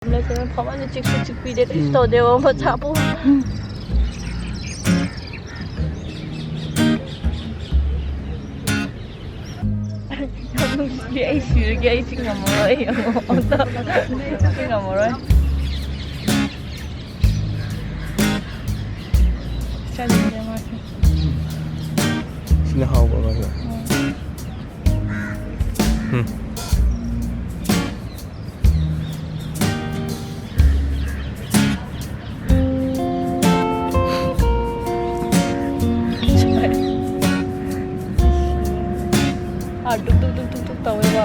그러면 가만히 찍고 이래가 있어. 내가 뭐 잡고. Gay sure gay sing ngamoy. Sing ngamoy. Challenge mà. Xin hao của nó rồi. 아, 뚝뚝뚝뚝뚝 해봐.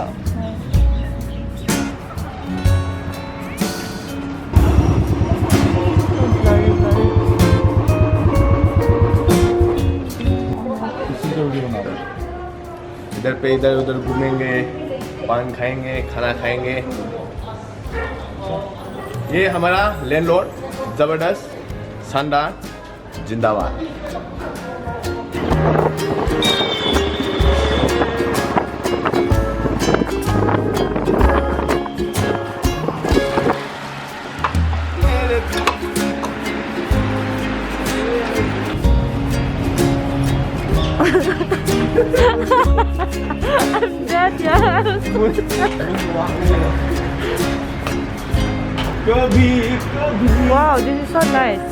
इधर पे इधर उधर घूमेंगे, पान खाएंगे, खाना खाएंगे. ये हमारा लैंडलॉर्ड जबरदस्त शानदार जिंदाबाद. I'm dead, yes. Wow, this is so nice.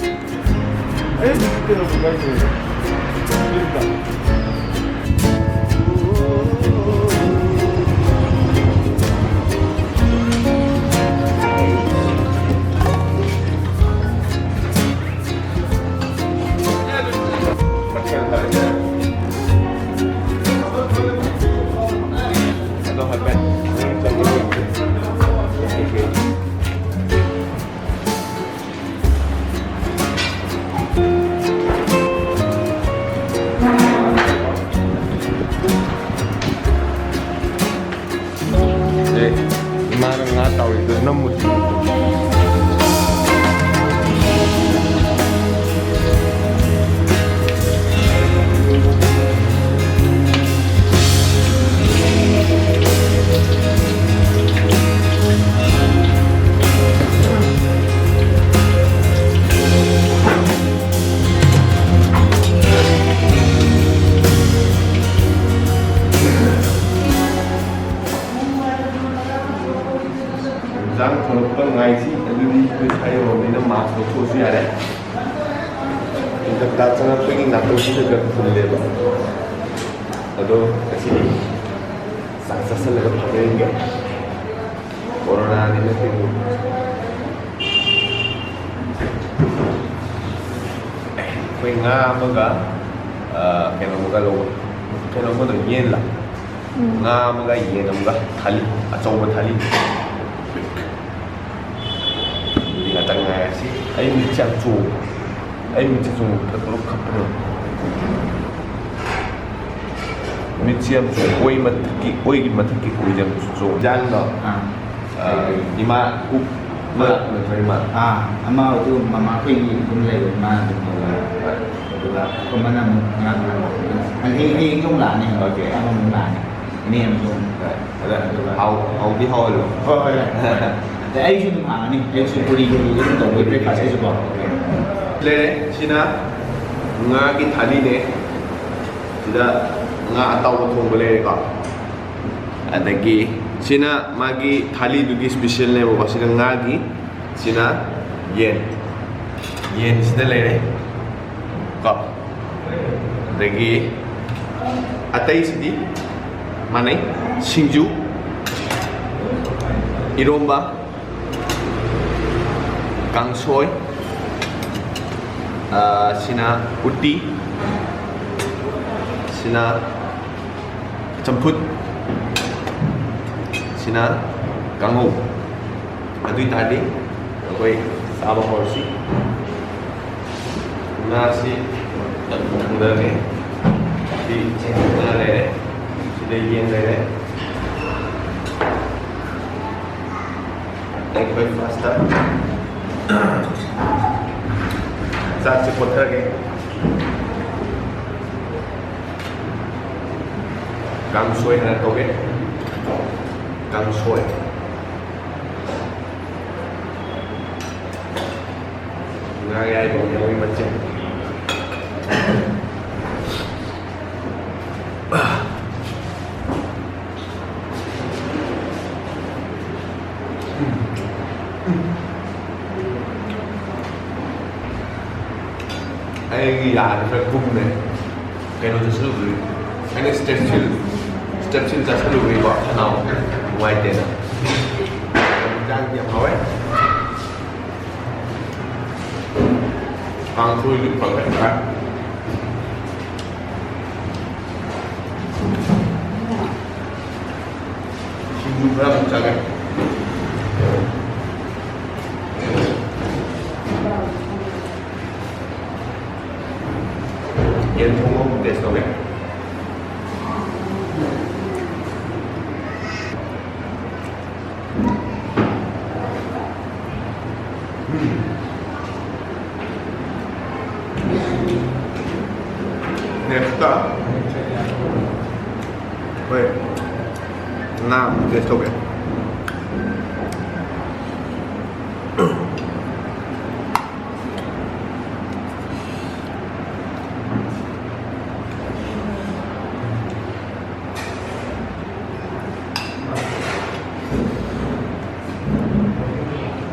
이만한 나 따위도 너무 장 더럽던 아이지 애들이 그 사이에 오면 마스크 소수야 돼. 이제 나처럼 뺑이 나도 시대가 풀려도 나도 다시 싹싹살레가 바뀌는 게 코로나 아니면 되고 quên nga mga cái nó mga lâu cái nó có được yên là nga mga yên nó mga thali ở trong một thali nga tanga si ay micha chu petro kapro micha chu oi matki koi jam chu jan lo ima ku ma ma ama itu mama aku ini kumlai ma ko mana ngat ini yung la ni okay ama mong la ni em yung hau đi thôi luônแต่ไอ้ชื่อหมานี่ไอ้ชื่อบุรีนี่ต้องไปเรียกภาษาญี่ปุ่น เลยชินะงากินทาลีเนี่ยจิดางาเตาทงไปเลยก็แต่กี้ชินะมากี้ทาลีดูกี้สเปเชียลเนี่ยบอกว่าชินะงากี้ชินะเย็นชินะเลยก็แต่กี้อัตย์สิดีมาไหนชิงจูอิโรมบะ강소이, 시나 우띠, 시나 점풋, 시나 강호. Aduh tadi, aku sama porsi. Nasi dan bunda ni, di mana le, di yang le. Take breakfast. Saat seputar ke gang soy na toge gang soy Ngagay mo yung mancha. Ay giyaan sa kung na kaya nung sa luwi ay step chill sa luwi ba now white din đang nhập hỏi ăn thui được phần các bạn xin du ra một cái Yên không có một cái sao đấy Next up Wait Now, this okay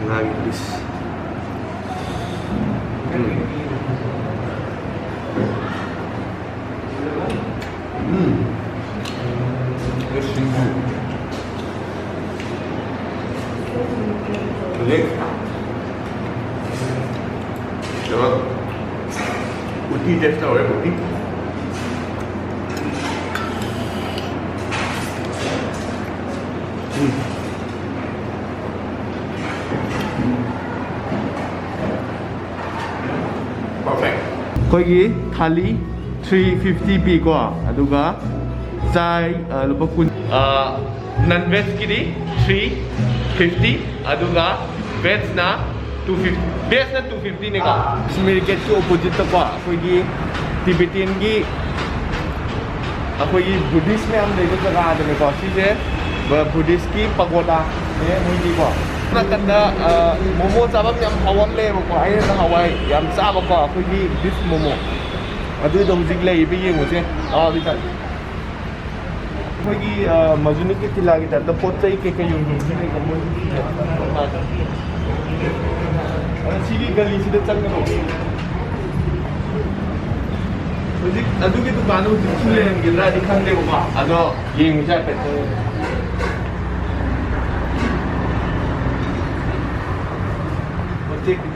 Nice. This is good. Lick. Được. Uti test nào đấy Uti. Perfect. 거기 थाली 350 비고 아두가 짜이 루바군 non-veg किरी 350 아두가 veg ना 250 veg ना 250 ने का इसमें के opposite तो का कोई Tibetan की कोई बुद्धिस्ट में हम देखो जगह आते हैं को चीज़ है बुद्धिस्ट की पगोडा ये मुझे को ना कंधा मोमो चाबम यम हवाम ले वो को आये ना हवाई यम चाबम को कोई बिफ मोमो अदुदो हुजिक लेबे येंगोसे बिता कोई मजुनु के तिलागी ता पोतै के युंगसिने को मोइ सिगी गली सिदा चंगनो हुजिक अदुगे दुकान हुजिक खुलेन गिरा दि खंदे बा अदो येंगजा पे पोतै के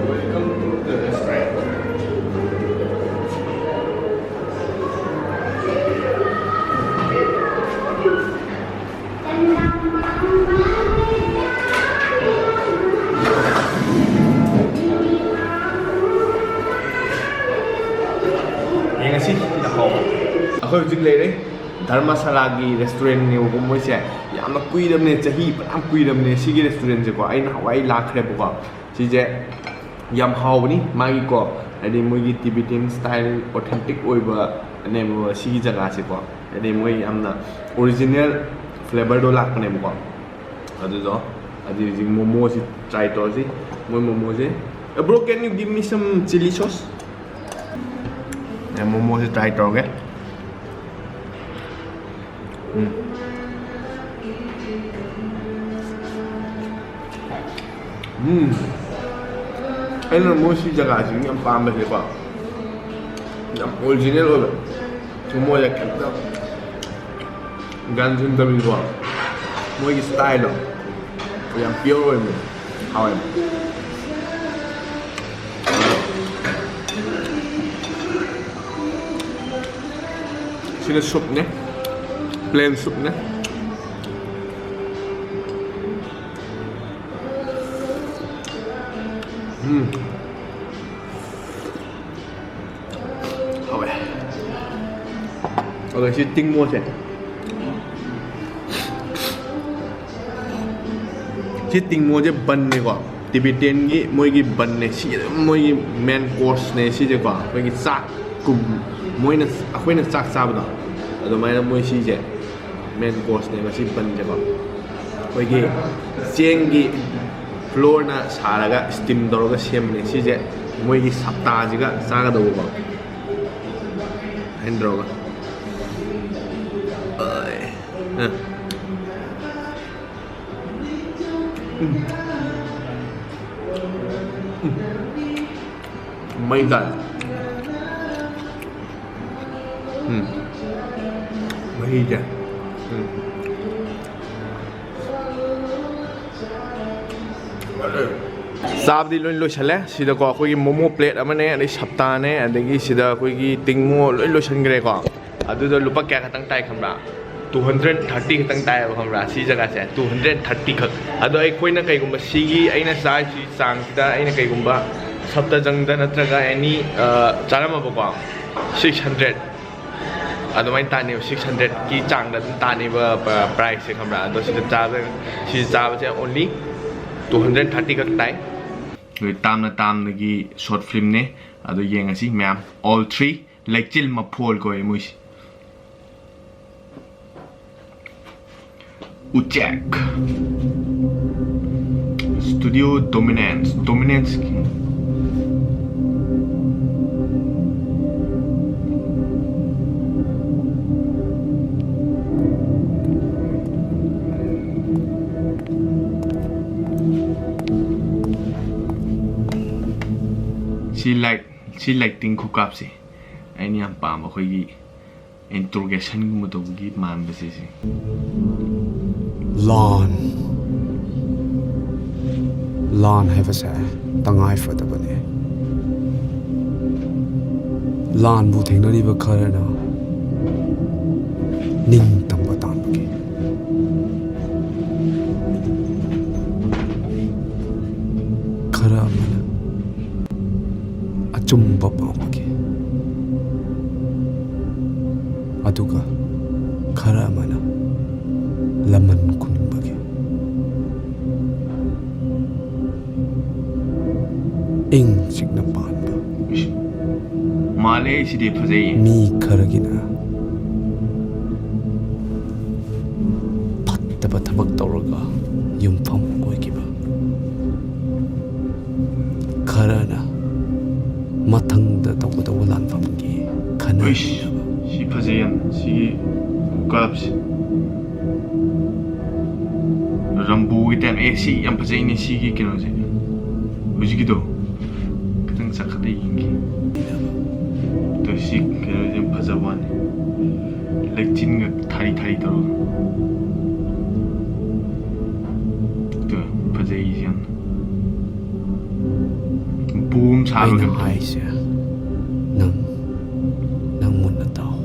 Welcome to the restaurant. Yang ngasih kita kau. Aku juga leh. Dharmasala gi restaurant ni वो मोइ से याम कुइदम ने चाही पराम कुइदम ने सिगी रेस्टोरेंट से को आई ना हवाई लाखरे बको सिजे याम हावनी मागी को अदि मोइ तिबेटियन स्टाइल ऑथेंटिक ओइबा ने मो सिगी जगह से को अदि मोइ यामना ओरिजिनल फ्लेवर दो लाखने बको अदु जो अदि जिंग मोमो से ट्राई तो से मोइ मोमो से bro can you give me some chili sauce momo से ट्राई तो गे ꯑꯩꯅ ꯃꯣꯏꯁꯤ ꯖꯒꯥꯁꯤ ꯌꯥꯝ ꯄꯥꯝꯕꯁꯦꯀꯣ ꯌꯥꯝ ꯑꯣꯔꯤꯖꯤꯅꯦꯜ ꯑꯣꯏꯕ ꯊꯃꯣꯏꯗ ꯀꯩꯝꯇ ꯒꯟꯁꯤꯟꯗꯕꯤꯀꯣ ꯃꯣꯏꯒꯤ ꯁ꯭ꯇꯥꯏꯜꯗꯣ ꯌꯥꯝ ꯄꯤꯌꯣꯔ ꯑꯣꯏꯕꯅꯦ ꯍꯥꯎꯋꯦꯕ sini supnya plain supnya Rồi. Ok, xin tinh mua sẽ. Xin tinh mua chứ bần này quả. Tibetan cái mỗi cái bần này xí mỗi cái main course này xí chứ quả. Mỗi cái sạc cùng mỗi nó quay nó sạc sao đó. Rồi mai nó mỗi xí chứ main course này mà xí bần chứ quả. Mỗi cái chiên cái floor na saraga steam doroga siam này xí chứ mỗi cái sapta chứ cả saga đâu quả. Droga. Mấy lần mấy giờ Sabdi loin lo chale sida ko khoi momo plate amane ani sapta ne adagi sida khoi gi tingmo loin lo changre ko adu do lupa kya khatang tai khamra 230 khatang tai khamra si jaga se 230 khak adu ai khoi na kai gumba sigi aina sai si sang sida aina kai gumba sapta jangda natraga ani charama ba ko 600 adu mai ta ne 600 ki chang da ta ne ba price se khamra adu sida cha ba only 230 khak tai người tam na gi short film ne ado yeng asi ma'am all three lekchil ma phol ko emui Uchak Studio Dominance she like ting khukap se aini am pa ma khoi gi interrogation gu mo to gi man ba se Lan have a say tangai for the bane Lan bu thing no ri ba khara na ning tam ba tan ba ke khara mana Chumba pamake aduga khara mana laman kunbage ing signa panba male sidi phajai mi kharagina pattaba thabak tawraga yumpham oikiba kharana mathangda tawda walan famgi khana si phajayan si kaps rambu item ac yam phajai ni si gi kino je hujigi do katang sakhade yingi to si kino je phajawan lekchin ga thari taro to phajai yan boom sa ga haise nang mun na tao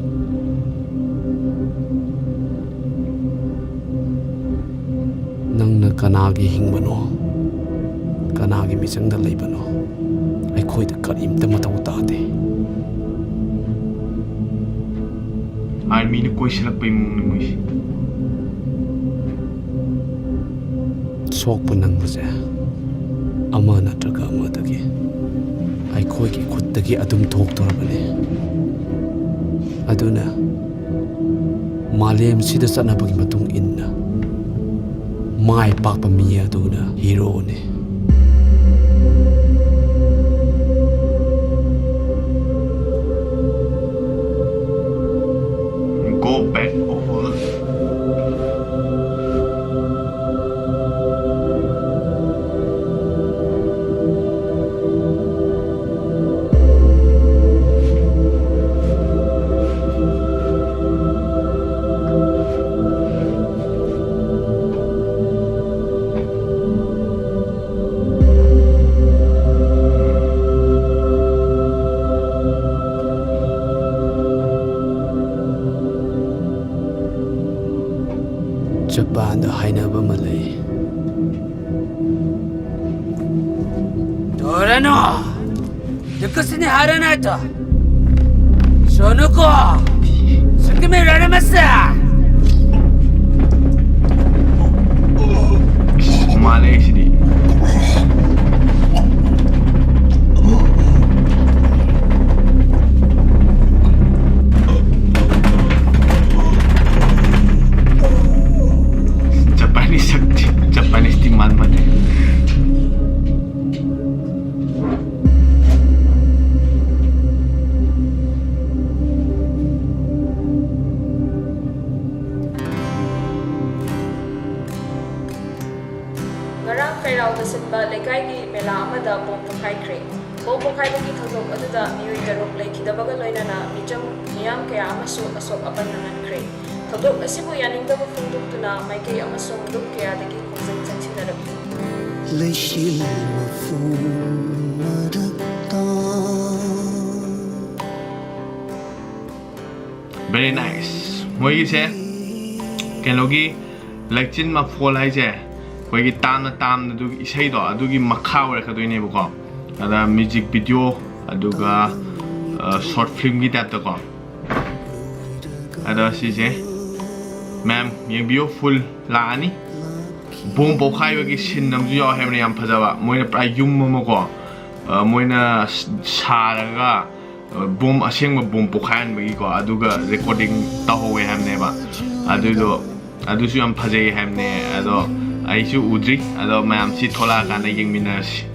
nang na kanagi hingbano kanagi misangda leibano ai khoi da karim ta matau ta de army ni koi silak pai mung ni moi sok punang base ama na traga ama dagi ai khoi ki khut dagi adum thok torabane aduna malem sida sana bagi matung inna mai pakpa mi aduna hero ne go back over Japan da hainaba ma lei. Dorano! Dukusini harana to! Sonuko! Sukime raramasa! Malay sini. Japanese team man. Ngarang Kairaw Simba Lekay Mela Amada Bom Pokai Kre. Bom Pokai Bagi Thogok Aduda Miui Darok Lekidabaga Loinana Mijam Miyam Kaya Amasu Asok Abanangan Kre. Thogok Asibu Yaningdaba Funduk Tuna Maikay Amasong Duk Kaya Dagi Kongzang Chansinarabi. Leishil Mafum Marakta. Very nice. Moi se Kelogi Lechin ma fall hai je. Koi tam du isai do adugi makha wa ka doine ko. Ada music video aduga short film gi tap to ko. Ada si je ma'am yang beautiful la ani. Bom bo khai wa gi sin nam ju yo hem ne yam phajawa. Moina pra yum mo ko. Moina sa ga bom aseng ma bom pokhan bagi ko aduga recording ta ho we ham ne ba. Adu su yam phajai ham ne ado Aisu udri ado ma'am si thola kana yengminasi.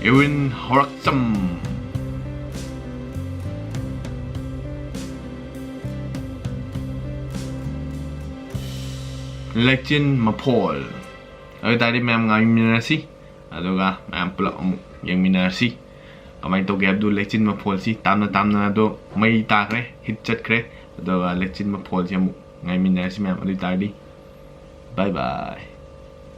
Ewin Horakcham Lechin Mapol. Tadi ma'am ngaminasi aduga ma'am pula yang minasi kamay to gab du lechin ma phol si tamna do mai ta kre hit chat kre do lechin ma phol si mu ngai minasi ma'am adu tadi bye bye.